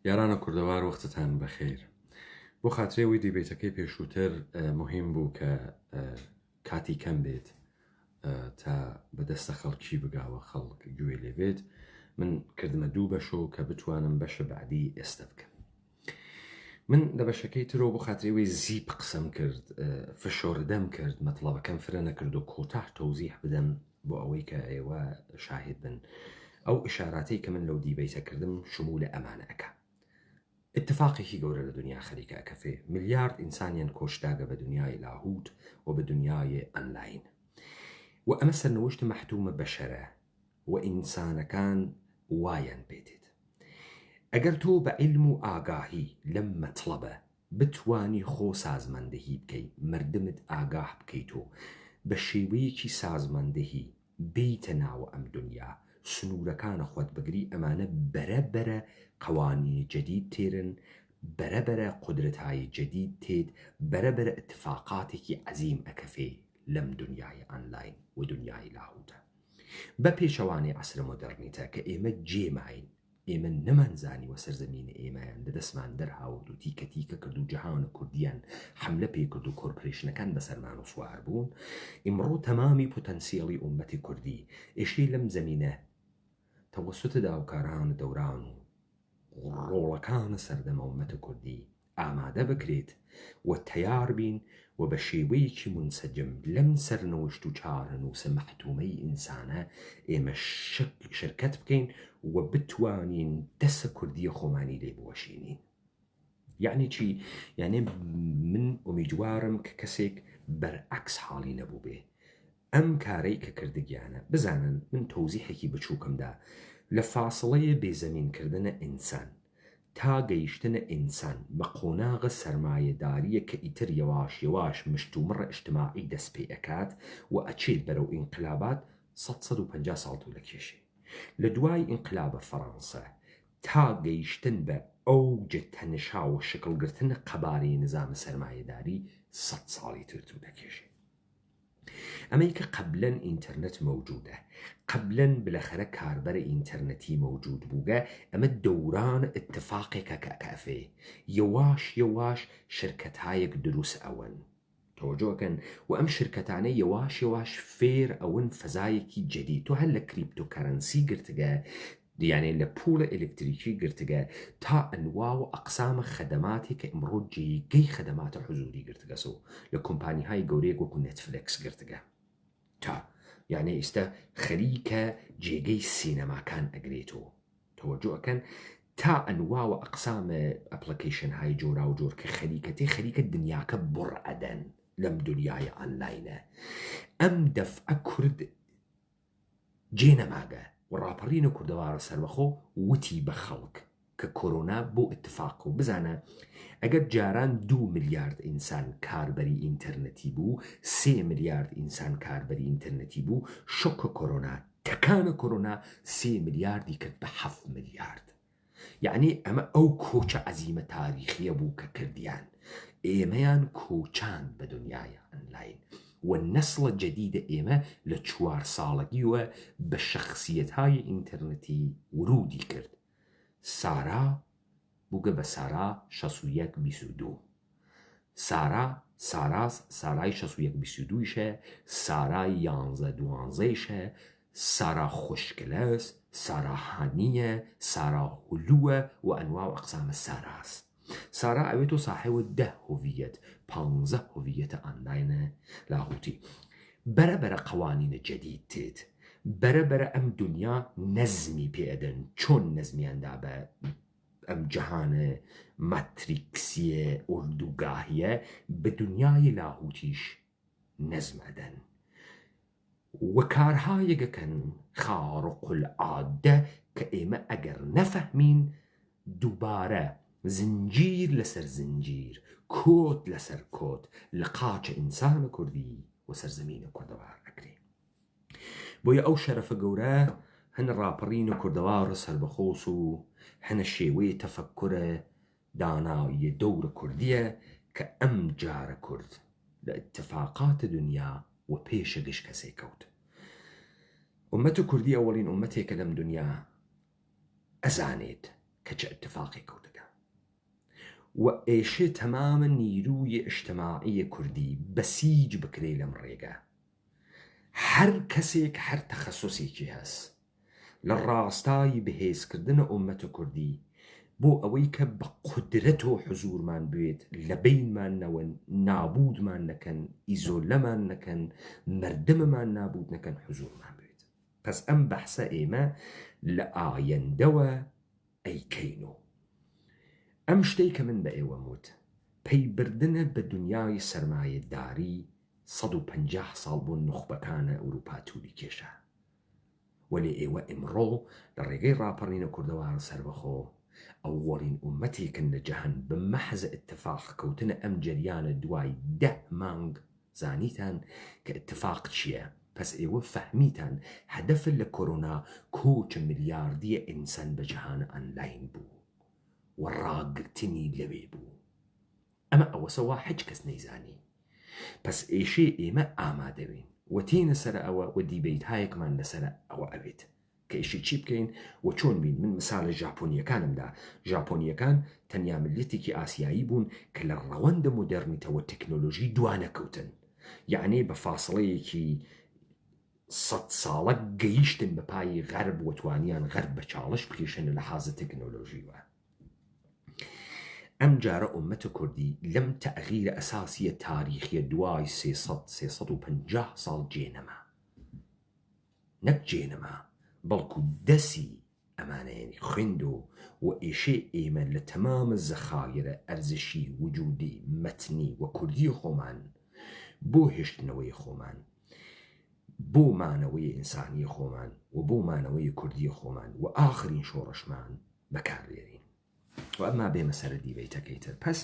یارانە کوردەوار وەختتان بەخێر. بۆ خاترێەوەی دیبێتەکەی پێشووتر مهم بوو کە کاتی کەم بێت تا بەدەستە خەڵکی بگاوە خەڵک گوێ لێ بێت. من کردمە دوو بەشۆ کە بتوانم بەشە بعدی ئێستا بکەم. من لە بەشەکەی ترۆ بۆ خاترێەوەی زیب قسەم کرد، فشۆردەم کرد، مەطلبەکەم فرە نەکرد و کۆتاح تەوزیح بدەم بۆ ئەوەی کە ئێوە شاهد بن. ئەو ئشاراتەی کە من لەو دیبەیتە کردم شمولە ئەمانە ئەکا. اتفاقێکی گەورە لە دنیا خەریکە ئەکەفێ، ملیارد ئینسانیان کۆشداگە بە دنیای لاهوت و بە دنیای ئەنلاین، و ئەمە سەرنەوەشت مەحتومە بەشەرە و ئینسانەکان وایان پێدێت. ئەگەر تۆ بە عیلم و ئاگاهی لەم مەطلبە بتوانی خۆ سازماندەهی بکەی، مردمت ئاگاه بکەیتۆ بە شێوەیەکی سازماندەهی بیتە ناوە ئەم دنیا، سنوورەکانە خۆت بگری، ئەمانە بەرەبەرە قوانینی جدید تێرن، بەرەبەرە قودرەت‌های جدید تێت، بەرەبەرە اتفاقاتێکی عەزیم ئەکەفێ لەم دنیای ئەنلاین و دنیای لاهوتە. بە پێشەوانی عەسرە مۆدەرنیتە کە ئێمە جێماین، ئێمە نەمانزانی وە سەرزەمینە ئێمەیان لە دەستمان دەرهاوت و تیکە تیکە کرد و جەهانە کوردیان حملە پێ کرد و کۆرپۆرێشنەکان بەسەرمان و سوار بوون. ئیمڕۆ تەمامی پۆتەنسیێڵی ئومەتی کوردی ئێشەی لەم زەمینە تەوەسوتە داوکاران دەوران و ڕۆڵەکانە سەردەمە ئومەتە کوردی ئامادە بکرێت و تەیار بین و بە شێوەیەکی منسەجم لەم سەرنەوشت و چارەنووسە مەحتومەی ئینسانە ئێمە شرکەت بکەین و بتوانین دەسە کوردیە خۆمانی لێ بوەشینین. یعنی چی؟ یعنی من ئومیدوارم کە کەسێک بەرعەکس حاڵی نەبوو بێ ئەم کارەی کە کردگیانە بزانن. من تەوزیحێکی بچووکمدا لە فاسڵەیە بێزەمینکردنە ئینسان تا گەیشتنە ئینسان بە قۆناغە سەرمایەداریە کە ئیتر یەواش یەواش مشتومڕە ئیجتیماعی دەست پێ ئەکات و ئەچێت بەرەو ئینقلابات 150 ساڵ توو دەکێشێ. لە دوای ئینقلابە فەڕەنسا تا گەیشتن بە ئەوجە تەنشا و شکڵگرتنە قەبارەی نظامە سەرمایەداری 100 ساڵی تر توو دەکێشێ. ئەمەی کە قەبلەن ئینتەرنێت مەوجودە، قەبلەن بلەخەرە کاربەرە ئینتەرنێتی مەوجود بووگە، ئەمە دەوران اتفاقێکە کە ئەکەفێ یەواش یەواش شرکەتایەک دروست ئەوەن تۆجۆکەن و ئەم شرکەتانە یەواش یەواش فێر ئەون فەزایەکی جدید. تۆ هەر لە کریپتۆکەرەنسی گرتگە، دیانێ لە پوڵە ئلکتریکی گرتگە تا ئەنوا و ئەقسامە خەدەماتی کە ئمڕۆ جێگەی خەدەماتە حزوری گرتگەسە و لە کۆمپانیهای گەورەیەک وەکو نێتفلێکس گرتگە، تا یعنی ئێستا خەریکە جێگەی سینەماکان ئەگرێتەوە. تەوەجۆکەن تا ئەنوا و ئەقسامە ئەپلیکیشنهای جۆرا و جۆر کە خەریکە دنیاکە بڕ ئەدەن لەم دنیای ئەنلاینە. ئەم دەفعە کورد جێنەماگە و ڕاپەڕینە کوردەوارە سەربەخۆ وتی بە خەڵک کە کۆرۆنا بۆ اتفاق و بزانە ئەگەر جاران 2 ملیارد ئینسان کاربەری ئینتەرنێتی بوو، 3 ملیارد ئینسان کاربەری ئینتەرنێتی بوو، شۆکە کۆرۆنا تەکانە کۆرۆنا 3 ملیاردی کرد بە 7 ملیارد. یعنی ئەمە ئەو کۆچە عەزیمە تاریخیە بوو کە کردیان، ئێمەیان کۆچان بە دنیای ئەنلاین و نەسڵە جەدیدە ئێمە لە 4 ساڵگیوە بە شەخسیەتهای ئینتەرنێتی ورودی کرد. سارا بووگە بە سارا 6122، سارای 6122یشە، سارای 1112یشە، سارا خوشکلەس، سارا هانیە، سارا هولووە و ئەنوا و ئەقسامە ساراس. سارا ئەوێتۆ ساحێوە 10 هۆڤیەت 15 هۆڤیەتە ئەنلاینە لاهوتی. بەرەبەرە قوانینە جدید تێت، بەرەبەرە ئەم دنیا نەزمی پێدەن چۆن نەزمیاندا بە ئەم جەهانە ماتریکسیە ئوردوگاهیە بە دنیای لاهوتیش نەزمەدەن و کارهایەکەکەن خارق العادە کە ئێمە ئەگەر نەفەهمین دووبارە زنجیر لەسەر زنجیر، کۆت لەسەر کۆت لە قاچە ئینسانە کوردی و سەرزەمینە کوردەوار ئەکرێ. بۆیە ئەو شەرەفە گەورە هەنە ڕاپەڕینە کوردەوارە سەربەخۆس و هەنە شێوەیە تەفەککورە داناییە دەورە کوردیە کە ئەم جارە کورد لە اتفاقاتە دنیا و پێشە گشت کەسێک کەوت. ئومەتە کوردی ئەوەڵین ئومەتێکە لەم دنیا ئەزانێت کە چه اتفاقی کەوتەکە. و ئێشێ تەمامە نیروی ئیجتیماعی کوردی بەسیج بکرێ لەم ڕێگە. هەر کەسێک هەر تەخەسوسێکی هەست لە ڕاستای بەهێزکردنە ئومەتە کوردی بۆ ئەوەی کە بە قودرەت و حزورمان بێت لە بینمانەوە نابودمان نەکەن، ئیزۆلەمان نەکەن، مردممان نابود نەکەن، حزورمان بێت. پس ئەم بەحسە ئێمە لە ئایەندەوە ئەیکەینۆ. ئەم شتەی کە من بە ئێوە وت پەیبردنە بە دنیای سەرمایەداری 150 ساڵ بۆ نوخبەکانە ئەوروپا تووری کێشە. وەلێ ئێوە ئێمڕۆ لە ڕێگەی ڕاپەڕینە کوردەوار سەربەخۆ ئەووەڵین ئومەتێکن لە جەهەن بە مەحزە ئتفاق کەوتنە ئەم جەریانە دوای 10 مانگ زانیتان کە ئتفاق چییە. پس ئێوە فەهمیتان هەدەفە لە کۆرۆنا کۆچە ملیاردیە ئینسان بە جەهانە ئەنلاین بوو و ڕاگرتنی لەوێ بوو. ئەمە ئەوەسەوا هیچ کەس نەیزانی. پس ئێشێ ئێمە ئامادەوین وەتینە سەر ئەوە و دیبیت هایەکمان لەسەر ئەوە ئەوێت کە ئێشی چی بکەین و چۆن بین. من مثالە ژاپۆنیەکانمدا، ژاپۆنیەکان تەنیا ملیەتێکی ئاسیایی بوون کە لە ڕەوەندە مۆدرنیتەوە تەکنۆلۆژی دوانە کەوتن، یعنی بە فاصلەیەکی 100 ساڵە گەیشتن بە پای غەرب و توانیان غەرب بە چاڵش بکێشن لە حازە تەکنۆلۆژیوە. ئەم جارە ئومەتە کوردی لەم تەغیرە ئەساسیە تاریخیە دوای 350 ساڵ جێنەما، نەک جێنەما بەڵکو دەسی ئەمانەیەنی خوێند و ئێشێ ئێمە لە تەمامە زەخایرە ئەرزشی وجودی مەتنی و کوردی خۆمان بۆ هێشتنەوەی خۆمان، بۆ مانەوەی ئینسانی خۆمان و بۆ مانەوەی کوردی خۆمان و ئاخرین شۆڕشمان بەکارێنین. و ئەمما بێمە سەرە دیبەیتەکەی تر. پس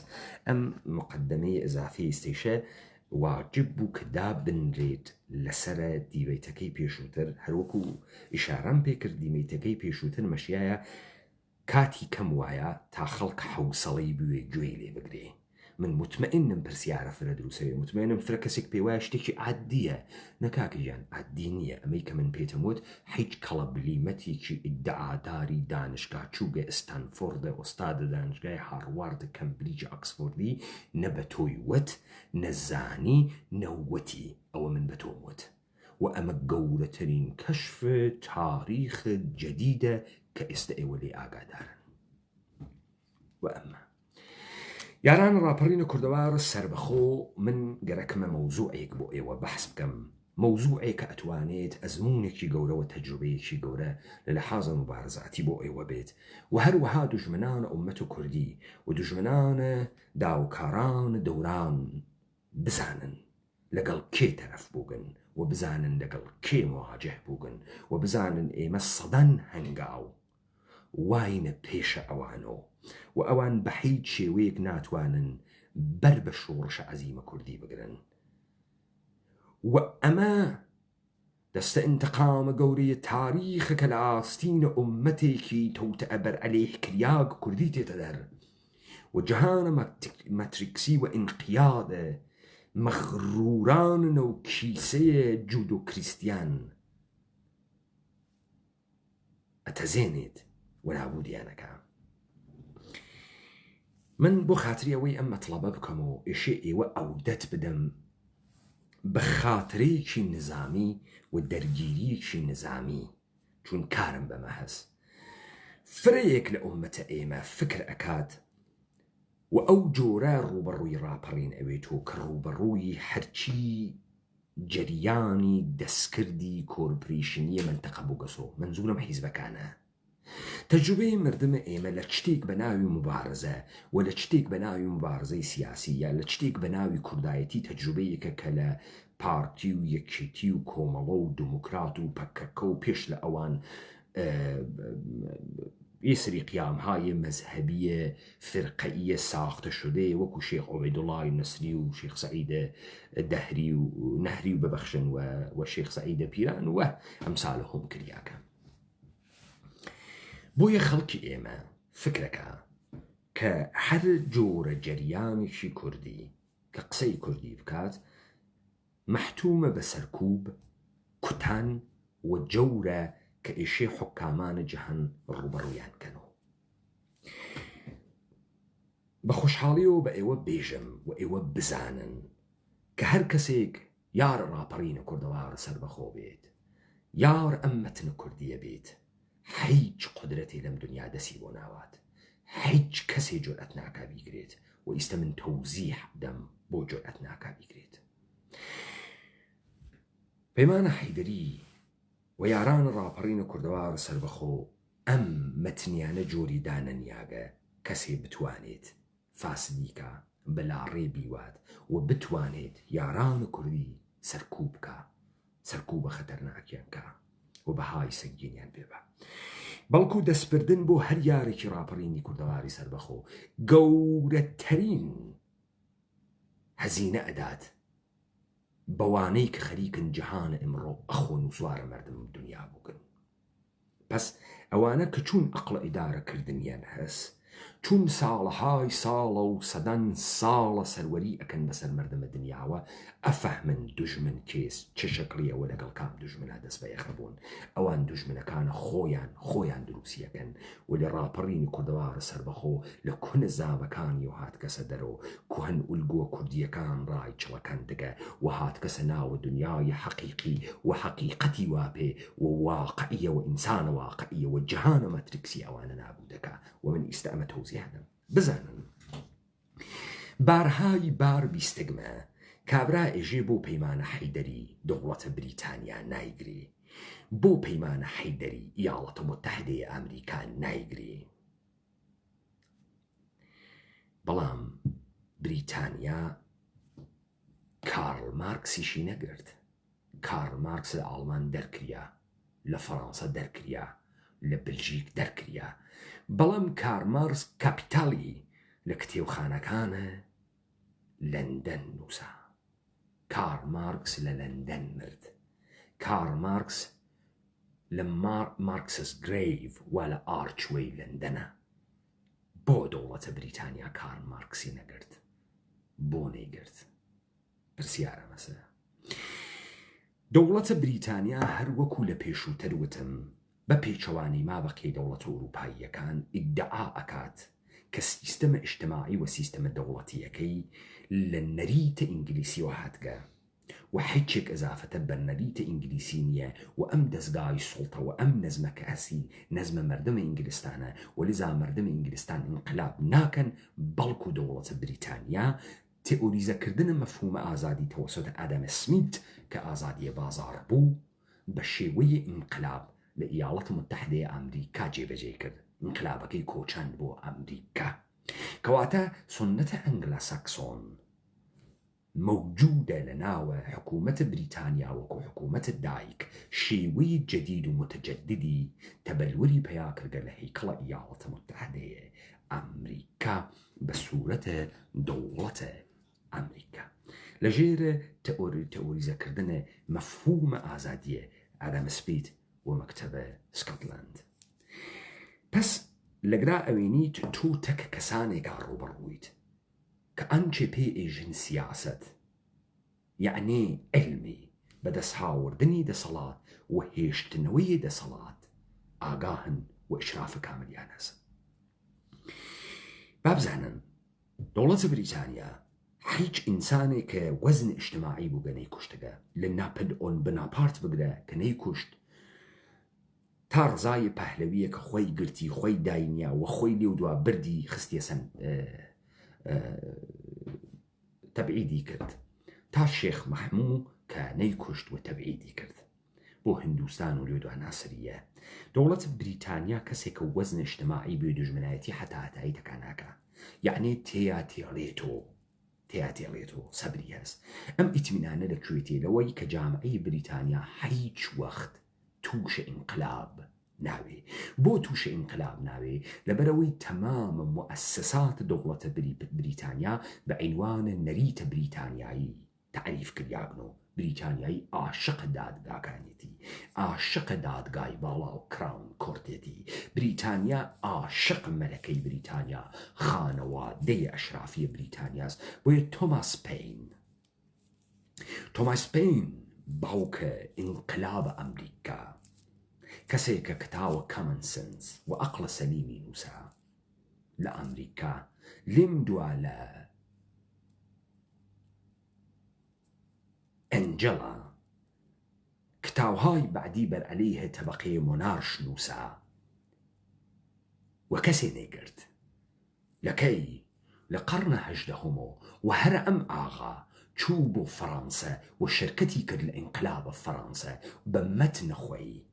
ئەم مقدمەی ئەزافی ستێشە واجب بوو کە دابنرێت لەسرە دیبەیتەکەی پێشووتر. هەروەکو ئیشارەم پێکرد دیبەیتەکەی پێشووتر مەشیایە کاتی کەم وایە تا خەڵک حوسەڵەی بوێ گوێی لێ بگرێ. من مطمئنم پرسیارە فرە دروسەوێ، مطمئنم فرە کەسێک پێوایە شتێکی عادیە، نەکاکەیان عادی نییە. ئەمەی کە من پێتم وت هیچ کەڵە بلیمەتێکی ئیدعاداری دانشگا چووگە ئستانفۆردە ئۆستادە دانشگای هاڕواردە کەمبریج ئۆکسفۆردی نە بە تۆی وت نەزانی نەوەتی ئەوە من بە تۆم وت. و ئەمە گەورەترین کەشف تاریخ جەدیدە کە ئێستا ئێوە لێ ئاگادارن. و ئەمە یاران ڕاپەڕینە کوردەوار سەربەخۆ من گەرەکمە مەوزوعێک بۆ ئێوە بەحس بکەم، مەوزوعێک کە ئەتوانێت ئەزمونێکی گەورەوە تەجروبەیەکی گەورە لە لەحاظە مبارزاتی بۆ ئێوە بێت و هەروەها دوژمنانە ئومەت و کوردی و دوژمنانە داوکاران دەوران بزانن لەگەڵ کێ تەرەف بووگن و بزانن لەگەڵ کێ مواجه بووگن و بزانن ئێمە سەدەن هەنگاو واینە پێشە ئەوانەوە و ئەوان بە هیچ شێوەیەک ناتوانن بەر بە شۆڕشە عەزیمە کوردی بگرن. و ئەمە دەستە ئینتقامە گەورەیە تاریخە کە لە ئاستینە ئومەتێکی تەوتە ئەبەر ئەلێح کریاگ کوردی تێتە دەر و جەهانە مەتریکسی و ئینقیادە مەغڕورانە و کیسەیە جودۆ کریستیان ئەتەزێنێت و نابودیانەکە. من بۆ خاتری ئەوەی ئەم مەطلەبە بکەمەوە ئێشێ ئێوە ئەودەت بدەم بە خاترەیەکی نظامی و دەرگیریەکی نظامی، چون کارم بەمە هەست. فرەیەک لە ئومەتە ئێمە فکر ئەکات و ئەو جۆرە ڕوبەڕووی ڕاپەڕین ئەوێتۆ کە ڕوبەڕووی هەرچی جەریانی دەستکردی کۆرپۆریشنیە منتەقە بووگەسۆ، منزورم حیزبەکانە. تەجروبەی مردمە ئێمە لە شتێک بە ناوی مبارزە و لە شتێک بە ناوی مبارزەی سیاسی یا لە شتێک بە ناوی کوردایەتی تەجروبەیەکە کە لە پارتی و یەکێتی و کۆمەڵە و دموکرات و پەکەکە و پێش لە ئەوان یسری قیامهای مذهبیە فرقەیە ساختە شدەیە وەکو شێخ عوبەیدوڵڵای نەسری و شێخ سەعیدە دەهری و نەهری و ببەخشن و شێخ سەعیدە پیران و ئەمسالە هۆم کریاکە. بۆیە خەڵکی ئێمە فکرەکە کە هەر جۆرە جەریانێکی کوردی کە قسەی کوردی بکات مەحتومە بە سەرکوب، کوتان و جەورە کە ئێشێ حکامانە جەهەن ڕوبەڕوویان کەنەوە. بە خۆشحاڵیەوە بە ئێوە بێژم و ئێوە بزانن کە هەر کەسێک یار ڕاپەڕینە کوردەوار سەر بەخۆ بێت، یار ئەم مەتنە کوردیە بێت، هیچ قدرەتی لەم دنیا دەسی بۆ ناوات، هیچ کەسێ جورئەت ناکا بیگرێت و ئیستە من تەوزیح دەم بۆ جورئەت ناکا بیگرێت. پەیمانە حەیدەری و یاران ڕاپەڕینە کوردەوار سەر بەخۆ ئەم مەتنیانە جۆری دانەنیاگە کەسێ بتوانێت فاسدیکە بەلاڕێ بیوات و بتوانێت یاران کوردی سەرکوب بکە، سەرکوب بە خەتەرناکیان کە و بەهای سەنگینیان پێبە، بەڵکو دەستبردن بۆ هەر یارێکی ڕاپەڕینی کوردەواری سەربەخۆ گەورەترین هەزینە ئەدات بەوانەی کە خەریکن جەهانە ئەمڕۆ ئەخۆن و سوارە مەردم دنیا بووکن. پس ئەوانە کە چوون ئەقڵە ئیدارەکردنیان هەست، چون ساڵەهای ساڵە و سەدان ساڵە سەروەری ئەکەن بەسەر مەردەمە دنیاوە، ئەفەهمن دوژمن کێس چه شەکڵیەوە لەگەڵ کام دوژمنە دەست بە یەخەبوون. ئەوان دوژمنەکانە خۆیان دروسیەکەن و لە ڕاپەڕینی کوردەوارە سەربەخۆ لە کونە زاوەکانی و هات کەسە دەرەوە کوهن ئولگووە کوردیەکان ڕای چڵەکەن دەگە و هات کەسە ناوە دنیای حەقیقی و حەقیقەتی واپێ و واقعیە و ئینسانە واقعیە و جەهانە مەتریکسی ئەوانە نابوو دەکا و من ئیستەمە تەوزیحدەم بزانن. بارهای بار بیستگمە کابرا ئێژێ بۆ پەیمانە حەیدەری دەوڵەتە بریتانیا نایگری، بۆ پەیمانە حەیدەری ئیاڵەتە متحدەی ئەمریکا نایگری. بەڵام بریتانیا کارل مارکسیشی نەگرت. کارل مارکس لە ئاڵمان دەرکریا، لە فەڕەنسا دەرکریا، لە بلژیک دەرکریا، بەڵام کارل مارکس کاپیتاڵی لە کتێوخانەکانە لەندەن نووسا. کارل مارکس لە لەندەن مرد. کارل مارکس لە مارکسس گرێڤ و لە ئارچوەی لەندەنە. بۆ دەوڵەتە بریتانیا کارل مارکسی نەگرت؟ بۆ نەیگرت؟ پرسیارە مەسەلە. دەوڵەتە بریتانیا هەر وەکو لە پێشووتر وتم بە پێچەوانی مابەقەی دەوڵەتە ئەوروپاییەکان ئیدعا ئەکات کە سیستەمە ئیجتیماعی و سیستەمە دەوڵەتیەکەی لە نەریتە ئینگلیسیەوە هاتگە و هیچێک ئەزافەتە بە نەریتە ئینگلیسی نییە و ئەم دەستگای سوڵتە و ئەم نەزمە کە ئەسی نەزمە مەردەمە ئینگلیستانە و لێزا مەردەمە ئینگلیستان انقلاب ناکەن، بەڵکو دەوڵەتە بریتانیا تئۆریزەکردنە مەفهومە ئازادی تەوەسۆتە ئادەمە سمیت کە ئازادیە بازار بوو بە شێوەیە انقلاب لە ئیاڵەتە متحدەی ئەمریکا جێبەجێ کرد. انقلابەکەی کۆچەند بۆ ئەمریکا کەواتە سنەتە ئەنگلا ساکسۆن موجودە لە ناوە حکوومەتە بریتانیا وەکو حکوومەتە دایک، شێوەی جەدید و متەجەددی تەبەلوری پیا کردە لە هەیکەڵە ئیاڵەتە متحدەیە ئەمریکا بە سوورەتە دەوڵەتە ئەمریکا لە ژێرە تەئۆریزەکردنە مەفهومە ئازادیە ئادەم سپیت و مەکتەبە سکۆتلاند. پس لەگرا ئەوێنی تۆ تەکە کەسانێکا ڕوبەڕوویت کە ئەنچێ پێ ئێژن سیاست، یعنی علمی بەدەست هاوردنی دەسەڵات و هێشتنەوەی دەسەڵات ئاگاهن و ئشرافە کاملیان هەست. بابزانن دەوڵەتە بریتانیا هیچ ئینسانێک کە وەزن ئیجتیماعی بووگە نەیکوشتەگە لە ناپەدئۆن بناپارت بگرە کە نەیکوشت تا ڕزای پەهلەویە کە خۆی گرتی، خۆی داینیا و خۆی لێو دوا بردی خستیە سەن تەبعیدی کرد، تا شێخ مەحموو کە نەیکوشت و تەبعیدی کرد بۆ هندوستان و لێو دوا ناسریە. دەوڵەت بریتانیا کەسێک کە وەزن ئیجتیماعی بێ دوژمنایەتی هەتایی تەکاناکە، یعنی تێاتێڵێتەوە سەبری هەست. ئەم ئیتمینانە دەکوێتێ لەوەی کە جامعەی بریتانیا هیچ وەخت تووشە ئینقلاب ناوێ. بۆ تووشە ئینقلاب ناوێ لەبەرەوەی تەمامە مؤسسات دەوڵەتە بریتانیا بە عینوانە نەریتە بریتانیایی تعریف کردیابنەوە. بریتانیایی عاشق دادگاکانێتی، عاشق دادگای باڵا و کراون کۆرتێتی. بریتانیا عاشق مەلەکەی بریتانیا، خانەوادەی ئەشرافیە بریتانیاست. بۆیە تۆماس پەین باوکە ئینقلابە ئەمریکا، کەسێک کە کتاوە کامن سنس و عەقڵە سەلیمی نووسا، لە ئەمریکا لێم دوا لە ئەنجەڵا کتاوهای بعدی بەر عەلەیه تەبەقەی مۆنارش نووسا و کەسێ نەیگرت لەکەی لە قەرنە هەژدەهەمەوە و هەر ئەم ئاغا چوو بۆ فەڕەنسە و شرکەتی کرد لە ئینقلابە فەڕەنسە بە مەتنە خۆی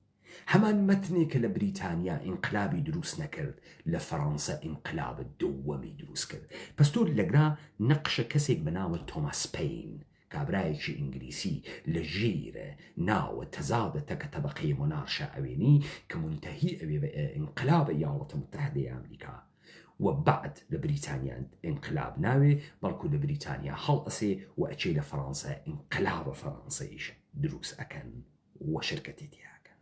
هەمان مەتنێک کە لە بریتانیا ئینقلابی دروست نەکرد لە فەڕەنسە ئینقلابە دووەمی دروست کرد پس تۆ لەگرا نەقشە کەسێک بەناوە تۆماس پەین کابرایەکی ئینگلیسی لە ژێرە ناوە تەزادە تەکە تەبەقەی مۆنارشە ئەوێنی کە منتەهی ئەوێ بە ئینقلابە یاوڵەتە متحدەی ئەمریکا و بعد لە بریتانیا ئینقلاب ناوێ بەڵکو لە بریتانیا هەڵ ئەسێ و ئەچێ لە فەڕەنسا ئینقلابە فەڕەنسەیش دروست ئەکەن و شرکەتی تیاکەن.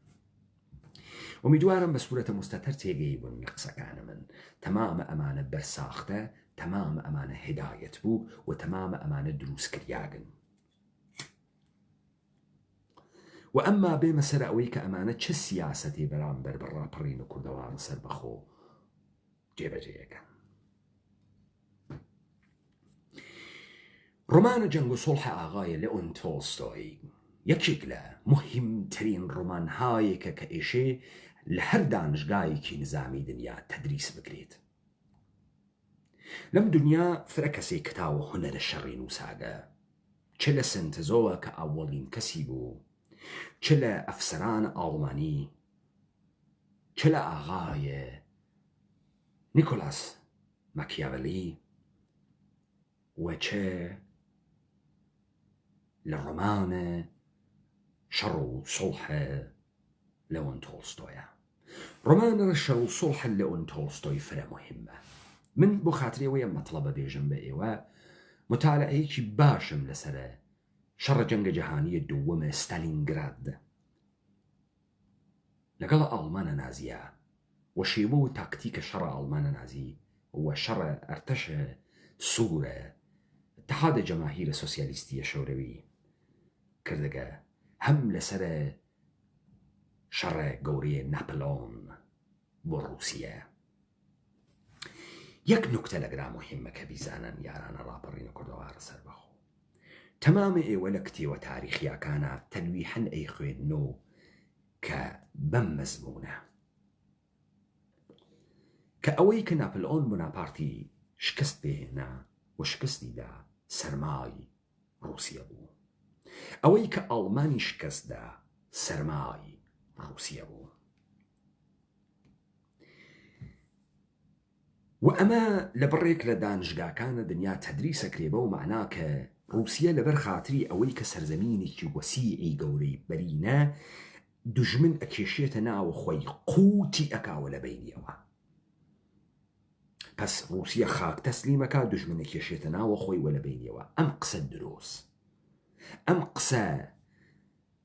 ومیدوارم بە سوورەتە مستەتەر تێگەی بوون لە قسەکانە من تەمامە ئەمانە بەرساختە تەمامە ئەمانە هدایەت بوو و تەمامە ئەمانە دروستکریاگن و ئەمما بێمە سەر ئەوەی کە ئەمانە چه سیاسەتی بەرامبەر بە ڕاپەڕین و کوردەوارە سەربەخۆ جێبەجێیەکەن. ڕۆمانە جەنگ و سۆڵح ئاغای لێۆن تۆڵستۆی یەکێک لە مهمترین ڕۆمانهایەکە کە ئێشێ لە هەر دانشگایەکی نظامی دنیا تەدریس بکرێت. لەم دنیا فرە کەسێک کتاوە هونەرە شەڕی نووساگە چ لە سنتزۆوە کە ئاوەڵین کەسی بوو چ لە ئەفسەران ئاڵمانی چ لە ئاغایە نیکۆلاس ماکیاڤلی و چه لە ڕۆمانە شەڕ و سۆڵحە لەۆن تۆڵستۆیە. ڕۆمانە شەڕ و سۆڵحە لەۆن تۆڵستۆی فرە مهمە. من بۆ خاترێوەیە مەطلبە بێژم بە ئێوە متالعەیەکی باشم لەسرە شەڕە جەنگە جەهانیە دووەمە ستالینگراد لەگەڵ ئاڵمانە نازیە و شێوە و تاکتیکە شەڕە ئاڵمانە نازی و شەڕە ئەرتەشە سوورە اتحادە جەماهیرە سۆسیالیستیە شەوروی کردەگە هەم لەسرە شەڕە گەورەیە ناپلۆن بۆ رووسیە. یەک نوکتە لەگرا مهمە کە بیزانن یارانە ڕاپەڕینە کوردەوارە سەربەخۆ تەمامە ئێوە لە کتێوە تاریخیاکانە تەلویحەن ئەی خوێندنەوە کە بەم مەزمونە کە ئەوەی کە ناپلئۆن بۆناپارتی شکست بێنا و شکستیدا سەرمای رووسیە بوو ئەوەی کە ئەڵمانی شکستدا سەرمای رووسیە بوو و ئەمە لە بڕێک لە دانشگاکانە دنیا تەدریسە کرێبە و معنا کە رووسیە لەبەر خاتری ئەوەی کە سەرزەمینێکی وەسیعی گەورەی بەرینە دوژمن ئەکێشێتە ناوە خۆی قوتی ئەکاوە لە بینیەوە. پس رووسیە خاک تەسلیمەکە دوژمن ئەکێشێتە ناوە خۆی وە لە بینیەوە. ئەم قسە دروست ئەم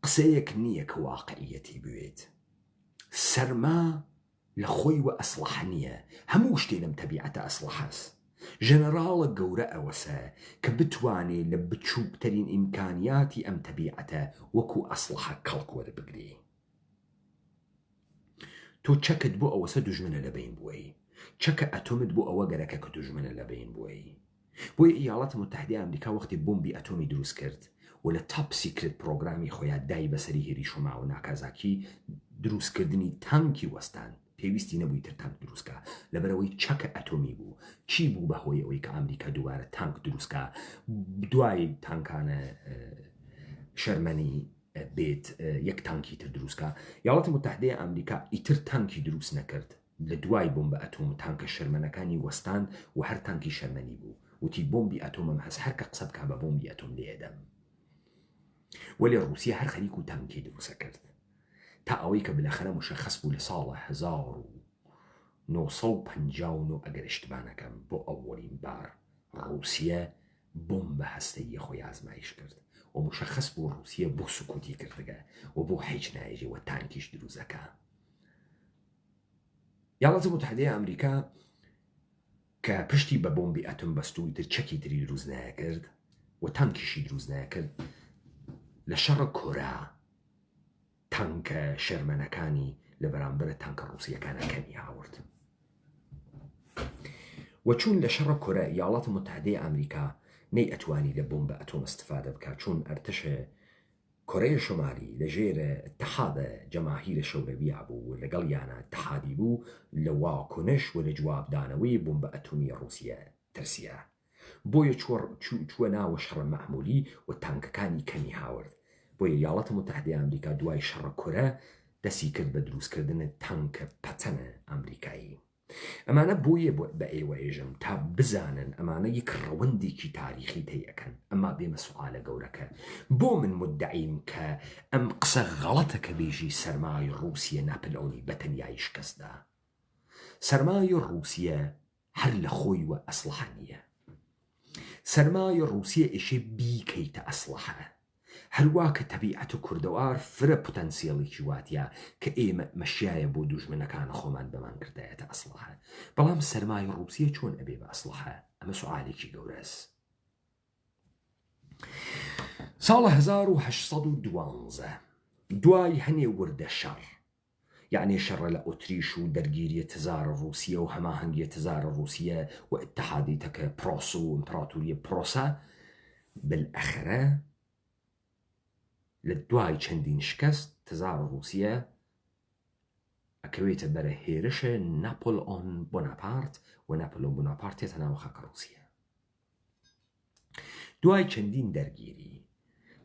قسەیەک نییە کە واقعیەتی بوێت. سەرما لە خۆی وە ئەسلحە نییە هەموو شتێ لەم تەبیعەتە ئەسلحەست. ژەنەراڵە گەورە ئەوەسە کە بتوانێت لە بچووکترین ئیمکانیاتی ئەم تەبیعەتە وەکو ئەسلحە کەڵک وەربگرێ. تۆ چەکت بۆ ئەوەسە دوژمنە لە بین بووی چەکە ئەتۆمت بۆ ئەوە گەرەکە کە دوژمنە لە بین بووی. بۆیە ئیاڵەتە متحدەی ئەمریکا وەختی بۆمبی ئەتۆمی دروست کرد و لە تاپ سیکرت پرۆگرامی خۆیان دای بەسەری هیروشیما و ناکازاکی دروستکردنی تانکی وەستان پێویستی نەبووی تر تانک دروستکە لەبەرەوەی چەکە ئەتۆمی بوو. چی بوو بەهۆی ئەوەی کە ئەمریکا دووبارە تانک دروستکە دوای تانکانە شەرمەنی بێت یەک تانکی تر دروستکە. یاڵەتە متحدەی ئەمریکا ئیتر تانکی دروست نەکرد لە دوای بۆمبە ئەتۆم و تانکە شەرمەنەکانی وەستان و هەر تانکی شەرمەنی بوو وتی بۆمبی ئەتۆمم هەست هەرکە قسە بکە بە بۆمبی ئەتۆم لێدەم. وەلی رووسیا هەر خەریک و تانکی دروستە کرد تا ئەوەی کە بلەخەرە مشەخەس بوو لە ساڵە 1950 ئەگەر اشتباه بۆ ئەوەڵین بار رووسیە بۆمبە هەستەیی خۆی ئازمایش کرد و مشەخەس بوو رووسیە بۆ سکوتی کردگە و بۆ هیچ نایژێ و تانکیش دروستەکە. یاڵەتە متحدەی ئەمریکا کە پشتی بە بۆمبی ئەتۆم بەستووی تر چەکی تری دروست نەکرد و تانکیشی دروست نەکرد لە شەڕە کۆرا تانکە شەرمەنەکانی لە بەرامبەرە تانکە رووسیەکانەکەنی هاورد. وچون لە شەڕە کۆرە یاڵات متحدەی ئەمریکا نەی ئەتوانی لە بۆمبە ئەتۆم استفادە بکات چون ئەرتشە کۆرەی شمالی لە ژێرە اتحادە جەماهیرە شەورویە بوو لەگەڵ یانە اتحادی بوو لە واکۆنش و لە جوابدانەوەی بۆمبە ئەتۆمی ڕووسیە ترسیە بۆیە چووە ناوە شەڕە مەحمولی و تانکەکانی کەمی هاورد بۆیە یاڵەتە متحدەی ئەمریکا دوای شەڕە کۆرە دەستی کرد بە دروستکردن تانکە پەتەنە ئەمریکایی ئەمانە بۆیە بە ئێوە ئێژم تا بزانن ئەمانە یەک ڕەوەندێکی تاریخی تەیەکەن ئەمما بێمە سوالە گەورەکە بۆ من مدعیم کە ئەم قسە غەڵەتە کە بێژی سەرمای ڕووسیە ناپلئۆنی بەتەنیایی شکستدا سەرمای ڕووسیە هەر لە خۆی وە ئەسلحە نییە سەرمای ڕووسیە ئێشێ بیکەیتە ئەسلحە هەروە کە تەبیعەت و کوردەوار فرە پۆتەنسیێڵێکی واتیە کە ئێمە مەشیایە بۆ دوژمنەکانە خۆمان بەمان کردایەتە ئەسلحە بەڵام سەرمای ڕووسیە چۆن ئەبێ بە ئەسلحە ئەمە سوالێکی گەورەس ساڵە 1812 دوای هەنێ وردە شەڕ یعنی شەڕە لە ئۆتریش و دەرگیریە تزارە ڕووسیە و هەماهەنگیە تزارە ڕووسیە و ئتحادی تەکە پرۆس و ئیمپراتوریە پرۆسە بالئەخرە لە دوای چەندین شکست تزارە ڕووسیە ئەکەوێتە بەرە هێرشە ناپۆلئۆن بۆناپارت و ناپۆلئۆن بۆناپارت تێتە ناوە خاکە ڕووسیە دوای چەندین دەرگیری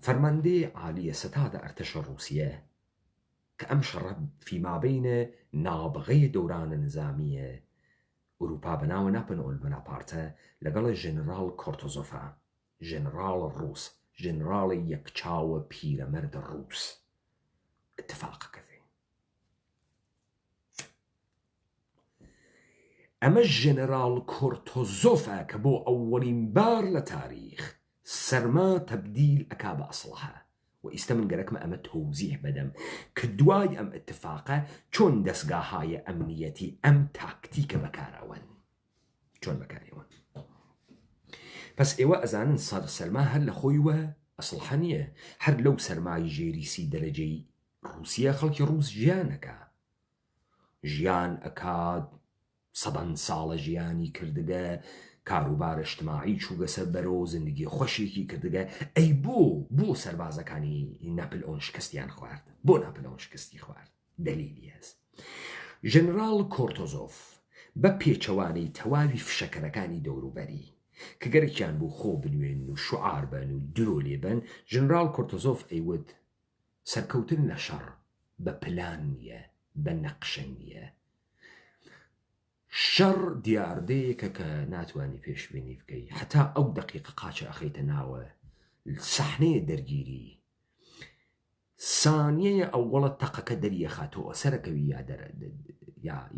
فەرماندەی عالیە سەتادە ئەرتەشە ڕووسیە کە ئەم شەڕە فیمابینە نابغەی دەورانە نظامیە ئوروپا بەناوە ناپۆلئۆن بۆناپارتە لەگەڵە ژێنەرال کۆرتۆزۆفە ژێنەرال ڕووس ژێنەراڵی یەکچاوە پیرەمەردە ڕووس اتفاقەکەفێ ئەمە ژێنەرال کۆرتۆزۆفە کە بۆ ئەووەڵین بار لە تاریخ سەرما تەبدیل ئەکا بە ئەسلحە و ئیستا من گەرەکمە ئەمە تۆزیح بدەم کە دوای ئەم اتفاقە چۆن دەستگاهایە ئەمنیەتی ئەم تاکتیکە بەکارەوەن چۆن بەکارەوەن پس ئێوە ئەزانن سەرما هەر لە خۆی وە ئەسلحە نییە هەر لەو سەرمای ژێریسی دەرەجەی ڕووسیە خەڵکی ڕووس ژیانەکە ژیان ئەکات سەدەن ساڵە ژیانی کردگە کاروبار اجتماعی چووگە سەر بەرەوە زندگی خۆشێکی کردگە ئەی بۆ سەربازەکانی ناپلئۆن شکستیان خوارد بۆ ناپلئۆن شکستی خوارد دلیلی هەست ژێنەرال کۆرتۆزۆف بە پێچەوانەی تەواوی فشەکەرەکانی دەوروبەری کە گەرەکیان بوو خۆ بنوێن و شوعار بن و درۆ لێبن ژێنەرال کۆرتۆزۆف ئەیوت سەرکەوتن لە شەڕ بە پلان نییە بە نەقشە نییە شەڕ دیاردەیەکە کە ناتوانانی پێشبینی بکەی حتا ئەو دقیقە قاچە ئەخەیتە ناوە سەحنەیە دەرگیری سانیەیە ئەووەڵە تەقەکە دەریەخاتەوە سەرەکەوی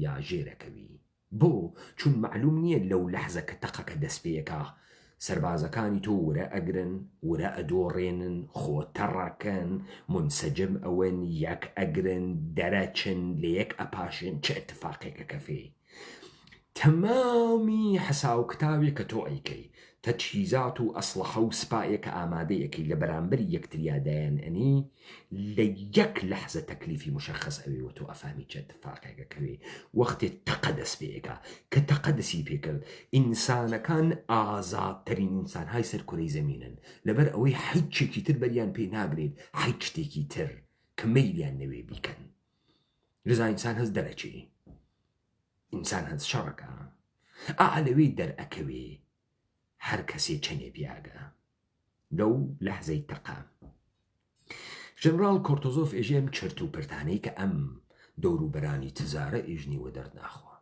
یا ژێرەکەوی بۆ چون معلوم نییە لەو لەحزە کە تەقەکە دەست پێیەکە سەربازەکانی تۆ ورە ئەگرن ورە ئەدۆڕێنن خۆتەڕەکەن منسەجم ئەوەن یەک ئەگرن دەرەچن لە یەک ئەپاشن چه اتفاقێکە کەفێ تەمامی حەساو کتاوێک کە تۆ ئەیکەی تەجهیزات و ئەسلحە و سپایەکە ئامادەیەکەی لە بەرامبەری یەکتریادایان ئەنی لە یەک لەحزە تەکلیفی مشخص ئەوێ تۆ ئەفامی چە اتفاقێکەکەوێ وەختێ تەقە دەست پێیەکە کە تەقە دەسی پێکرد ئینسانەکان ئازادترین ئینسانهای سەر کورەی زەمینن لەبەر ئەوەی هیچێکی تر بەریان پێ ناگرێت هیچ شتێکی تر کە مەیلیان نەوێ بیکەن لەذا ئینسان هەست دەرەچێ ئینسان هەست شەڕەکە ئالەوەی دەرئەکەوێ هەر کەسێ چەنێ بیاگە لەو لەحزەی تەقە ژێنەرال کۆرتۆزۆف ئێژێم چرت و پرتانەی کە ئەم دەوروبەرانی تزارە ئێژنیوە دەردناخوە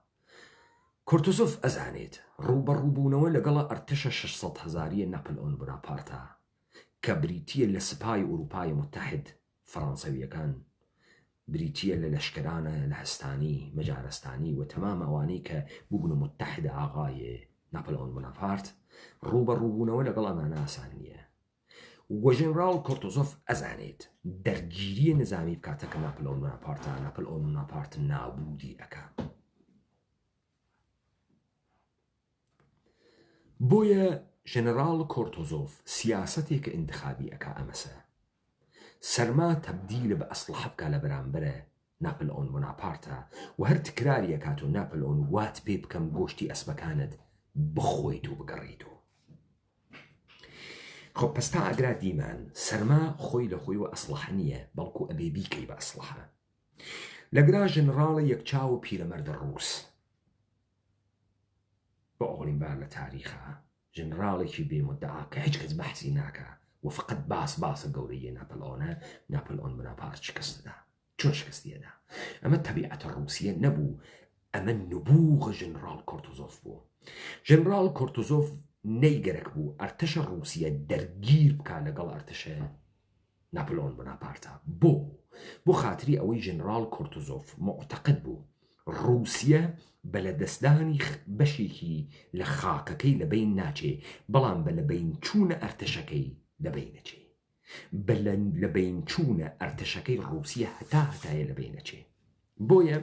کۆرتۆزۆف ئەزانێت ڕووبەڕووبوونەوە لەگەڵە ئەرتشە 600,000 ناپلئۆن بۆناپارتە کە بریتیە لە سپای ئوروپای متحد فەڕەنسەویەکان بریتیە لە لەشکرانە لە هەستانی مەجارستانی و تەمام ئەوانەی کە بوون متحدە ئاغایە ناپلئۆن بۆناپارت ڕووبەڕووبوونەوە لەگەڵ ئەمانە ئاسان نییە و ژێنەرال کۆرتۆزۆف ئەزانێت دەرگیریە نظامی بکاتە کە ناپلئۆن بۆناپارتە ناپلئۆن بۆناپارت نابودی ئەکا بۆیە ژێنەرال کۆرتۆزۆف سیاسەتێکە ئینتخابی ئەکا ئەمەسە سەرما تەبدیلە بە ئەسلحە بکا لە بەرامبەرە ناپلئۆن بۆناپارتە و هەر تکراریە کات و ناپلئۆن وات پێ بکەم گۆشتی ئەسپەکانت بخۆیت و بگەڕیت و خۆ پستا ئەگرا دیمان سەرما خۆی لە خۆی و ئەسلحە نییە بەڵکو ئەبێ بیکەی بە ئەسلحە لەگرا ژنراڵە یەکچاو و پیرەمەردە ڕووس بە ئۆڵینبار لە تاریخە ژنراڵێکی بێمدعا کە هیچ کەس بەحسی ناکە و فقط باسە گەورەیە ناپلئۆن بناپارت شکستدا چۆن شکستیەدا ئەمە تەبیعەتە ڕووسیە نەبوو ئەمە نبووغە ژنراڵ کۆرتوزۆف بوو ژنراڵ کۆرتوزۆف نەیگەرەک بوو ئەرتەشە ڕووسیە دەرگیر بکە لەگەڵ ئەرتەشە ناپلئۆن بناپارتە بۆ خاتری ئەوەی ژنراڵ کۆرتوزۆف معتەقد بوو ڕووسیە بە لە دەستدانی بەشێکی لە خاکەکەی لەبین ناچێ بەڵام بە لەبین چوونە ئەرتەشەکەی لەبینەچێ بە لەبین چوونە ئەرتەشەکەی ڕووسیە هەتایە لەبینەچێ بۆیە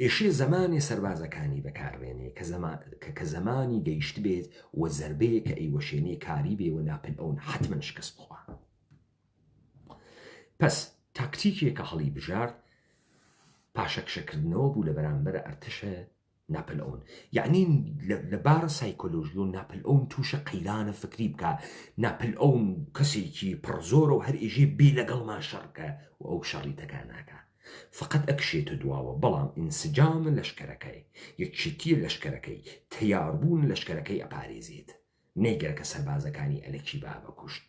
ئێشێ زمانی سەربازەکانی بەکاربێنێ کە زمانی گەیشت بێت و زەربەیە کە ئەیوەشێنێ کاری بێ و ناپلئۆن حتمما شکست بخوا پس تاکتیکێک کە هەڵی بژارد پاشەکشەکردنەوە بوو لە بەرامبەر ئەرتەشە ناپلئۆن یعنی لە بارە سایکۆلۆژی و ناپلئۆن تووشە قەیرانە فکری بکە ناپلئۆن کەسێکی پڕزۆرە و هەر ئێژێ بێ لەگەڵمان شەڕکە و ئەو شەڕی تەکان ناکە فقط ئەکشێتە دواوە بەڵام ئینسجامە لەشکەرەکەی یەکچێتیە لەشکەرەکەی تەیاربوون لەشکەرەکەی ئەپارێزێت نەیگەرکە سەربازەکانی ئەلەکی با بکوشت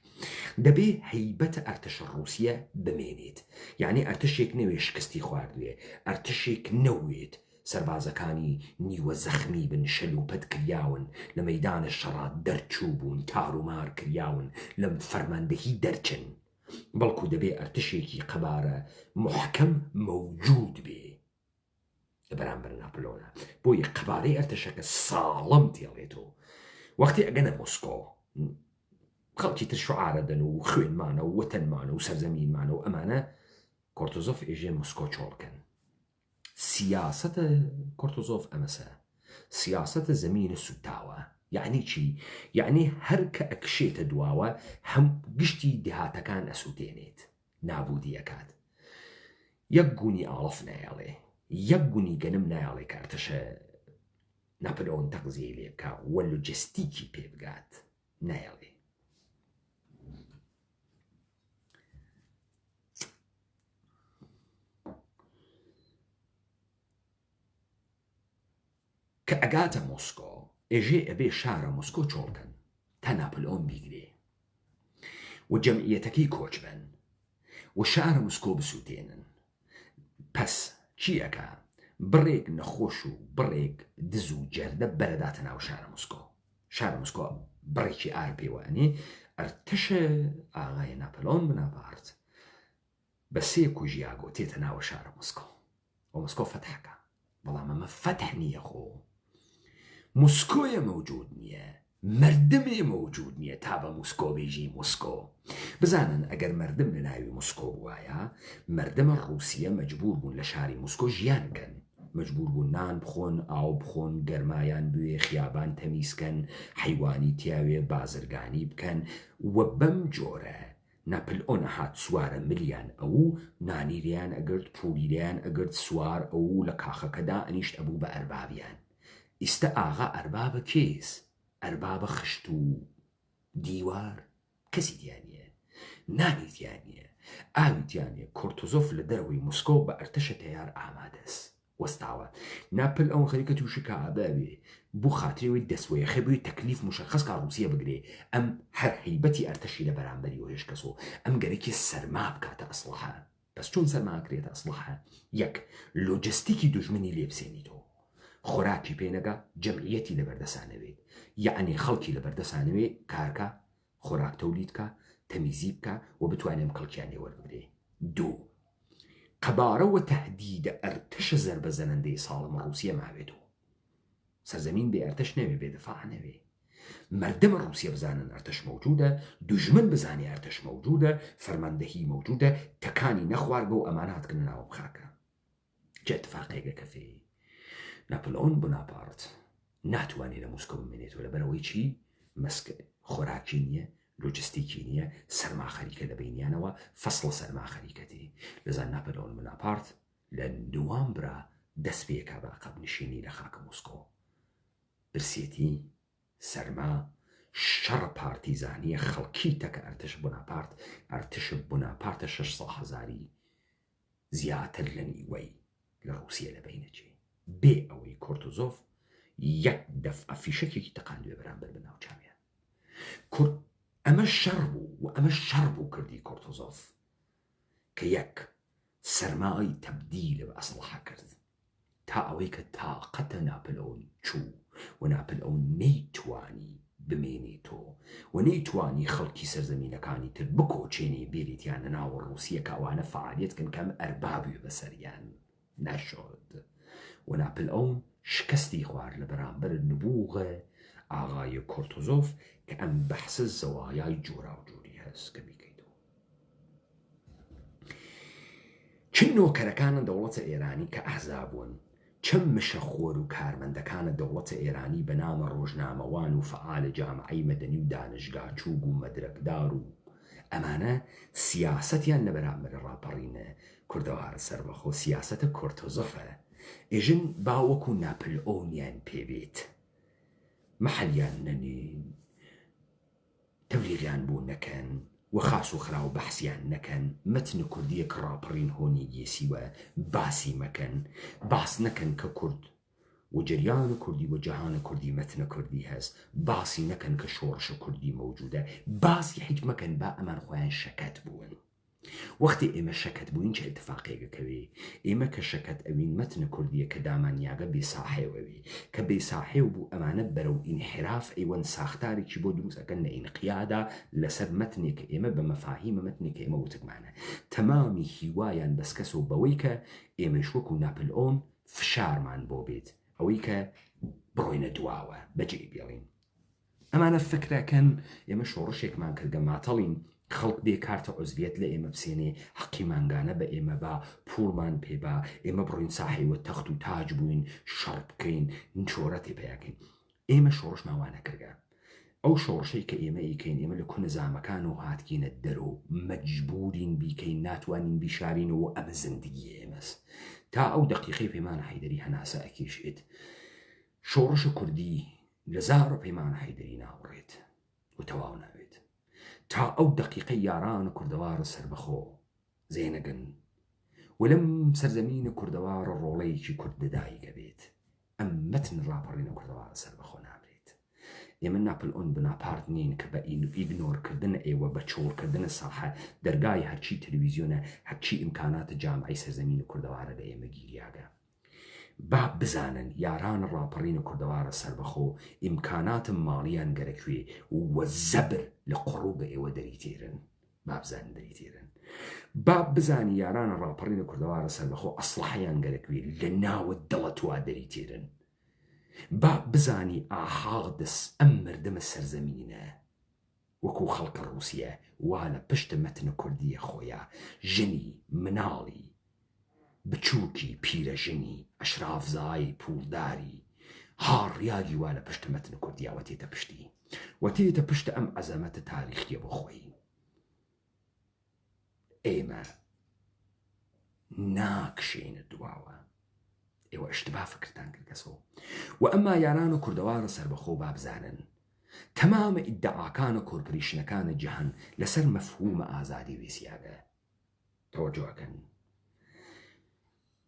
دەبێ هەیبەتە ئەرتەشە ڕووسیە بمێنێت یعنی ئەرتەشێک نەوێ شکستی خواردوێ ئەرتەشێک نەوێت سەربازەکانی نیوە زەخمی بن شەلوپەت کریاون لە مەیدانە شەڕات دەرچوو بوون تارومار کریاون لە فەرماندەهی دەرچن بەڵکو دەبێ ئەرتشێکی قەبارە محکەم مەوجود بێ لە بەرامبەر ناپلۆنە بۆیە قەبارەی ئەرتشەکە ساڵەم تێڵێتەوە وەختی ئەگەنە مۆسکۆ خەڵکی تر شعارە دەن و خوێنمانە و وەتەنمانە و سەرزەمینمانە و ئەمانە کۆرتوزۆف ئێژێ مۆسکۆ چۆڵکەن سیاسەتە کۆرتوزۆف ئەمەسە سیاسەتە زەمینە سوتاوە یعنی چی؟ یعنی هەر کە ئەکشێتە دواوە هەم گشتی دەهاتەکان ئەسووتێنێت نابودی ئەکات یەک گونی ئاڵف نایاڵێ یەک گونی گەنم نایاڵێ کارتەشە ناپلئۆن تەقزیە لێ بکە وە لۆجستیکی پێ بگات نایاڵێ کە ئەگاتە مۆسکۆ ئێژێ ئەبێ شارە مۆسکۆ چۆڵکەن تا ناپلئۆن بیگرێ و جەمعیەتەکەی کۆچ بن و شارە مۆسکۆ بسووتێنن پس چی ئەکا بڕێک نەخۆش و بڕێک دز و جەردە بەرەداتە ناو شارە مۆسکۆ بڕێکی ئار پێوانێ ئەرتەشە ئاغای ناپلئۆن بناپارت بە سێ کوژیاگۆ تێتە ناوە شارە مۆسکۆ و مۆسکۆ فەتحەکە بەڵام ئەمە فەتح نییە خۆ موسکۆیە مەوجود نییە مردمێ مەوجود نییە تا بە موسکۆ بێژی موسکۆ بزانن ئەگەر مردم لە ناوی موسکۆ بوایە مردمە ڕووسیە مەجبور بوون لە شاری موسکۆ ژیانکەن مەجبور بوون نان بخۆن ئاو بخۆن گەرمایان بوێ خیابان تەمیزکەن حیوانی تیاوێ بازرگانی بکەن و بەم جۆرە ناپلئۆن هات سوارە ملیان ئەو نانیریان ئەگرت پولیریان ئەگرت سوار ئەو لە کاخەکەدا ئەنیشت ئەبوو بە ئەربابیان ئیستە ئاغا ئەربابە کێس ئەربابە خشت و دیوار کەسی دیانە نانیتیان نیە ئاویتیانە کۆرتوزۆف لە دەرەوەی موسکۆ بە ئەرتەشە تەیار ئامادەست وەستاوە ناپلئۆن خەریکە تووشی کابێ بوو خاترەوەی دەستوەیەخێ بووی تەکلیف مشخص کا ڕووسیە بگرێ ئەم هەر هەیبەتی ئەرتەشی لە بەرامبەری وێش کەسۆ ئەم گەرەکی سەرما بکاتە ئەسلحە بەس چۆن سەرماکرێتە ئەسلحە یەک لۆجستیکی دوژمنی لێبسێنیتەوە خۆراکی پێنەگا جەمعیەتی لەبەردەسانەوێت یعنی خەڵکی لەبەردەسانەوێ کارکە خۆراک تەولیدکە تەمیزی بکە و بتوانێم کەڵکیان لێوەربگرێ دوو قەبارەوە تەهدیدە ئەرتەشە زەربەزەنەندەی ساڵم ڕووسیە ماوێتەوە سەرزەمین بێ ئەرتەش نەوێ بێدەفاع نەوێ مردمە ڕووسیە بزانن ئەرتەش مەوجودە دوژمن بزانێ ئەرتەش مەوجودە فەرماندەهی مەوجودە تەکانی نەخواردبە و ئەماناتکردن ناوە بخاکە جا اتفاقێکە کەفێ ناپلئۆن بناپارت ناتوانێت لە موسکۆ بمێنێتەوە لەبەرەوەی چی مەسکە خۆراکی نییە لۆجستیکی نییە سەرما خەریکە لە بینیانەوە فەسڵە سەرما خەریکەتی لەزان ناپلئۆن بناپارت لە نوامبرا دەست پێکا بە عەقەب نشینی لە خاکە موسکۆ برسێتی سەرما شەڕ پارتیزانیە خەڵکیتە کە ئەرتش بۆناپارتە 600,000 زیاتر لە نیوەی لە رووسیا لە بینەچێ بێ ئەوەی کۆرتۆزۆف یەک دەفعە فیشەکێکی تەقاندوێ بەرامبەر بە ناوچاویان. ئەمە شەڕ بوو و ئەمە شەڕ بوو کردی کۆرتۆزۆف کە یەک سەرمای تەبدیلە بە ئەسلحە کرد تا ئەوەی کە تااقەتە ناپلەۆن چوو و ناپلئۆن نەیتوانی بمێنێتەوە و نەیتوانی خەڵکی سەرزەمینەکانی تر بکۆچێنێ بێریتیانە ناوە رووسیە کە ئەوانە فعالیتکن کەم ئەربابی بەسەریان نەشۆت و ناپلئۆن شکستی خوارد لە بەرامبەر نبووغە ئاغای کۆرتۆزۆف کە ئەم بەحسە زەوایای جۆرا و جۆری هەست کە بیکەیتەوە. چەند نۆکەرەکانە دەوڵەتە ئێرانی کە ئەحزابوون، چەند مشەخۆر و کارمەندەکانە دەوڵەتە ئێرانی بە نامە ڕۆژنامەوان و فعالە جامعەی مەدەنی و دانشگاچووگ و مەدرەکدار و ئەمانە سیاسەتیان لە بەرامبەر ڕاپەڕینە کوردەوارە سەربەخۆ سیاسەتە کۆرتۆزۆفە ئێژن باوەکو ناپلئۆنیان پێبێت محەلیان نەنێن تەبلیغیان بۆ نەکەن و خاس و خرا و بەحسیان نەکەن مەتن کوردیەک ڕاپەڕین هۆنی گێسیوە باسی مەکەن باس نەکەن کە کورد و جریان کوردی و جەهانە کوردی مەتنە کوردی هەست باسی نەکەن کە شۆڕشە کوردی مەوجودە باسی هیچ مەکەن با ئەمان خۆیان شەکەت بوون. وەختی ئێمە شەکەت بووین چه اتفاقێکەکەوێ ئێمە کە شەکەت ئەوین مەتنە کوردیە کە دامانیاگە بێساحێوەوێ کە بێساحێو بوو ئەمانە بەرەو ئینحراف ئەیوەن ساختارێکی بۆ دروستەکەن لە ئینقیادا لەسەر مەتنێکە ئێمە بە مەفاهیمە مەتنێکە ئێمە وتکمانە تەمامی هیوایان بەسکەس و بەوەی کە ئێمەش وەکو ناپلئۆن فشارمان بۆ بێت ئەوەی کە بڕۆینە دواوە بەجێ بێڵین. ئەمانە فکرەکەن ئێمە شۆڕشێکمان کردگە ماتەڵین خەڵک بێکارتە عوزبێت لە ئێمە بسێنێ حەقی مانگانە بە ئێمە با پوڵمان پێبا ئێمە بڕۆین ساحیوە تەخت و تاج بووین شەڕ بکەین چۆرەتی پێیاکەین. ئێمە شۆڕش ماوانە کردگە ئەو شۆڕشەی کە ئێمە ئیکەین ئێمە لە کونەزامەکان و هاتکینە دەرۆ مەجبورین بیکەین ناتوانین بیشارینەوە ئەمە زندگی ئێمەست تا ئەو دقیقەی پەیمانە حەیدەری هەناسە ئەکێشێت شۆڕشە کوردی لە زارە پەیمانە حەیدەری ناوڕێت و تەواو ناوێت تا ئەو دقیقەی یارانە کوردەوارە سەربەخۆ زێنەگەن و لەم سەرزەمینە کوردەوارە ڕۆڵەیەکی کورد دەدایکە بێت ئەم مەتن ڕاپەڕینە کوردەوارە سەربەخۆ نابرێت. ئێمە ناپلئۆن بناپارت نین کە بە ئیگنۆرکردن ئێوە بە چۆڵکردنە ساحە دەرگای هەرچی تەلەڤیزیۆنە هەرچی ئیمکاناتە جامعەی سەرزەمینە کوردەوارە لە ئێمە گیریاگە. با بزانن یاران ڕاپەڕینە کوردەوارە سەربەخۆ ئیمکاناتم ماڵیان گەرەکوێ وە زەبر لە قڕوو بە ئێوە دەریتێرن با بزانن دەریتێرن. با بزانی یارانە ڕاپەڕینە کوردەوارە سەربەخۆ ئەسلحەیان گەرەکوێ لە ناوە دڵەتوا دەریتێرن. با بزانی ئاحاغدس ئەم مردمە سەرزەمینە وەکو خەڵکە رووسیە وا لە پشتە مەتنە کوردیە خۆیە ژنی مناڵی بچووکی پیرەژنی ئەشرافزایی پوڵداری هاڕیاگی وا لە پشتە مەتنە کوردیاوە تێتە پشتی و تێتە پشتە ئەم عەزەمەتە تاریخیە بۆ خۆی. ئێمە ناکشێنە دواوە ئێوە ئشتبا فکرتان کردگەسەوە و ئەمما یارانە کوردەوارە سەربەخۆ بابزانن تەمامە ئیدعاکانە کۆرپۆریشنەکانە جەهان لەسەر مەفهومە ئازادی وێسیاگە تەوەجۆکەن.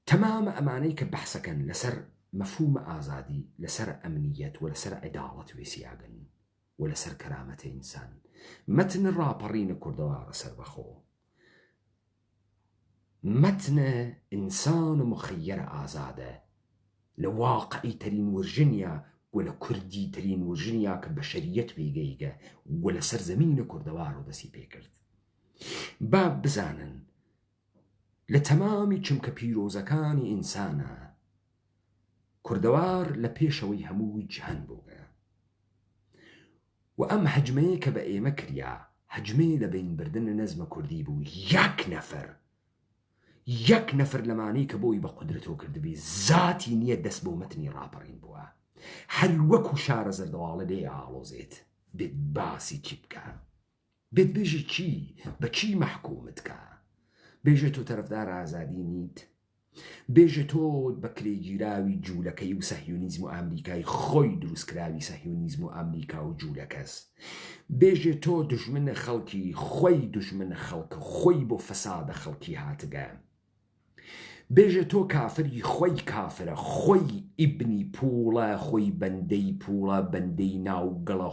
تەمامە ئەمانەی کە بەحسەکەن لەسەر مەفهومە ئازادی لەسەر ئەمنیەت و لەسەر عەداڵەت وێسیاگەن و لەسەر کەرامەتە ئینسان. مەتنە ڕاپەڕینە کوردەوارە سەربەخۆ مەتنە ئینسان و مخەیەرە ئازادە لە واقعی تەرین ورژنیا و لە کوردی تەرین ورژنیا کە بەشەریەت وێگەیگە و لە سەرزەمینە کوردەوار و دەسی پێکرد. با بزانن لە تەمامی چمکە پیرۆزەکانی ئینسانە کوردەوار لە پێشەوەی هەمووی جیهان بووگە و ئەم هەجمەیە کە بە ئێمە کریا هەجمەیە لە بینبردنە نەزمە کوردی بوو. یەک نەفر لەمانەی کە بۆی بە قودرەتەوە کردبی زاتی نییە دەست بۆ مەتنی ڕاپەڕین بووە هەر وەکو شارە زەردەواڵە لێ ئاڵۆزێت بێت باسی چی بکە بێت بێژی چی بە چی مەحکومت کە بێژێت تۆ تەرەفدار ئازادی نیت بێژە تۆ بە کرێگیراوی جوولەکەی و سەهیونیزم و ئەمریکای خۆی دروستکراوی سەهیونیزم و ئەمریکا و جوولەکەس بێژێ تۆ دژمنە خەڵکی خۆی دژمنە خەڵکە خۆی بۆ فەسادە خەڵکی هاتگە بێژە تۆ کافری خۆی کافرە خۆی ئیبنی پوڵە خۆی بەندەی پوڵە بەندەی ناوگەڵە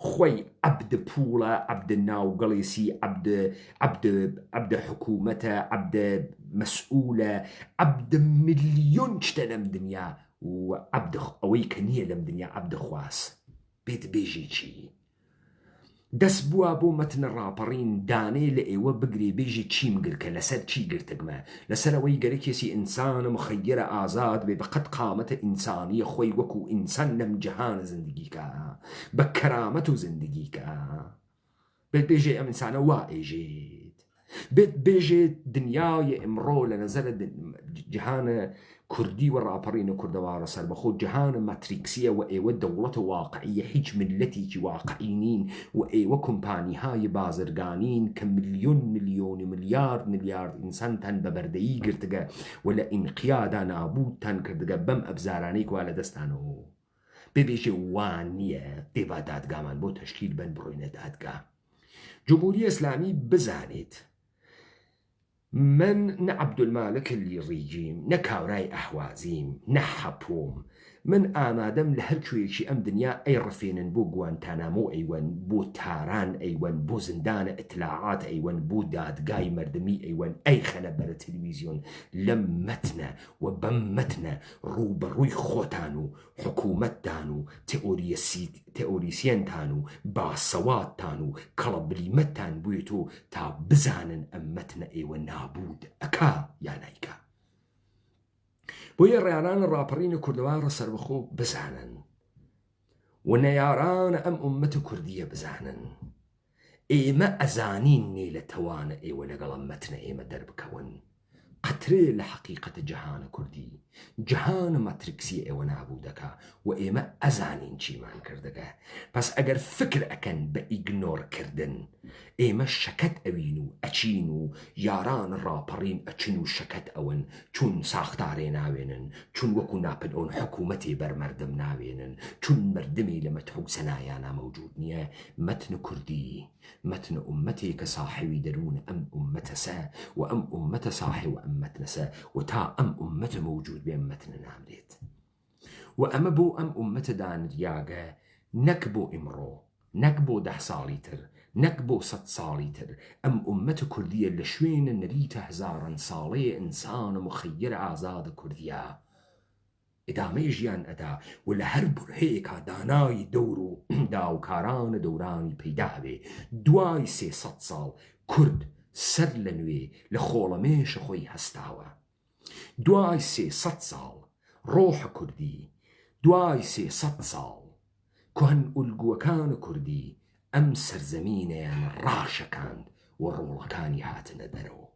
خۆی عەبدە پوڵە عەبدە ناوگەڵێسی عەبدە حکوومەتە عەبدە مەسئولە عەبدە ملیۆن شتە لەم دنیا و عەبدە ئەوەی کە نییە لەم دنیا عەبدە خواست بێت بێژی چی دەست بووە بۆ مەتنە ڕاپەڕین دانێ لە ئێوە بگرێ بێژی چیم گرکە لەسەر چی گرتگمە لەسەر ئەوەی گەرەکێسی ئینسانە مخەیرە ئازاد بێ بە قەت قامەتە ئینسانیە خۆی وەکو ئینسان لەم جەهانە زندگیکە بە کەرامەت و زندگیکە بێت بێژێ ئەم ئینسانە وا ئێژێت بێت بێژێت دنیای ئەمڕۆ لە نەزەرە جەهانە کوردی و ڕاپەڕینە کوردەوارە سەربەخۆ جەهانە ماتریکسیە و ئێوە دەوڵەتە واقعیە هیچ ملەتێکی واقعی نین و ئێوە کۆمپانیهای بازرگانین کە ملیۆن ملیۆنی ملیارد ئینسانتان بە بەردەیی گرتگە و لە ئینقیادا نابودتان کردگە بەم ئەبزارانەی کوا لە دەستانەوە ببێژێ وان نییە دێبا دادگامان بۆ تەشکیل بن بڕۆینە دادگا جمهوری ئیسلامی بزانێت من نە عەبدولمالک ڕیجیم نە کاورای ئەحوازیم نە حەپۆم من ئامادەم لە هەر کوێیەکی ئەم دنیا ئەی ڕفێنن بۆ گوانتانامۆ ئەیوەن بۆ تاران ئەیوەن بۆ زندانە ئیتلاعات ئەیوەن بۆ دادگای مەردمی ئەیوەن ئەی خەنە بەرە تەلەڤیزیۆن لەم مەتنە و بەم مەتنە ڕوبەڕووی خۆتان و حکوومەتتان و تئۆریسیەنتان و باسەوادتان و کەڵەبلیمەتتان بوویێتۆ تا بزانن ئەم مەتنە ئێوە نابود ئەکا یا نایکا بۆیە ڕێیانە ڕاپەڕینە کوردەوارە سەربەخۆ بزانن و نەیارانە ئەم ئومەتە کوردیە بزانن ئێمە ئەزانین نێ لە تەوانە ئێوە لەگەڵ مەتنە ئێمە دەربکەون قەترێ لە حەقیقەتە جەهانە کوردی جەهانە ماتریکسی ئێوە نابوو دەکا و ئێمە ئەزانین چیمان کردەگە پس ئەگەر فکر ئەکەن بە ئیگنۆرکردن ئێمە شەکەت ئەوین و ئەچین و یاران ڕاپەڕین ئەچن و شەکەت ئەون چون ساختارێ ناوێنن چون وەکو ناپلئۆن حکوومەتی بەرمەردم ناوێنن چون مردمی لە مەتحوو سەنایانە مەوجود نییە مەتنە کوردی مەتنە ئومەتێکە ساحوی دەروون ئەم ئومەتە سە و ئەم ئومەتە ساحو ئەم مەتنە سە و تا ئەم ئومەتە مەوجود بێ مەتنە نامرێت و ئەمە بۆ ئەم ئومەتە دانریاگە نەک بۆ ئیمڕۆ نەک بۆ 10 ساڵی تر نەک بۆ 100 ساڵی تر ئەم ئومەتە کوردیە لە شوێنە نەریتە هەزاران ساڵەیە ئینسانە مخەیرە ئازادە کوردیە ئدامەی ژیان ئەدا و لە هەر بورهەیەکا دانای دەور و داوکارانە دەورانی پەیدا بێ دوای 300 ساڵ کورد سەر لە نوێ لە خۆڵەمێشە خۆی هەستاوە دوای 300 ساڵ ڕۆحە کوردی دوای 300 ساڵ کۆهن ئولگووەکانە کوردی ئەم سەرزەمینەیان ڕاشەکاند و ڕۆڵەکانی هاتنە دەرەوە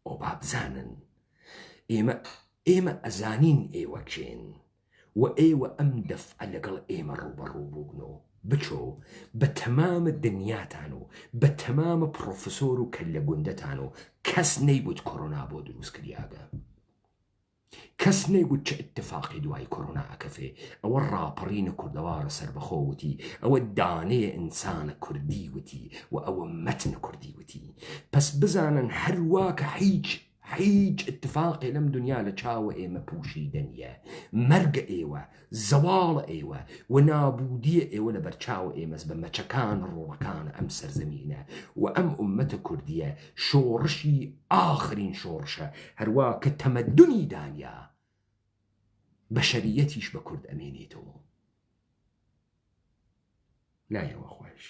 ئەو با بزانن ئێمە ئەزانین ئێوە کێن و ئێوە ئەم دەفعە لەگەڵ ئێمە ڕوبەڕوو بوونەوە بچۆ بە تەمامە دنیاتان و بە تەمامە پرۆفسۆر و کەلە گوندەتان و کەس نەیگوت کۆڕۆنا بۆ دروست کریاگە کەس نەیگوت چه اتفاقی دوای کۆڕۆنا ئەکەفێ ئەوە ڕاپەڕینە کوردەوارە سەربەخۆ وتی ئەوە دانەیە ئینسانە کوردی وتی و ئەوە مەتنە کوردی وتی پس بزانن هەرواکە هیچ اتفاقی لەم دنیا لە چاوە ئێمە پوشیدە نیە مەرگە ئێوە زەواڵە ئێوە و نابودیە ئێوە لە بەرچاو ئێمەس بە مەچەکان ڕۆڵەکانە ئەم سەرزەمینە و ئەم ئومەتە کوردیە شۆڕشی ئاخرین شۆڕشە هەروە کە تەمەدونی دانیا بەشەریەتیش بە کورد ئەمێنێتەوە لایەوە خۆش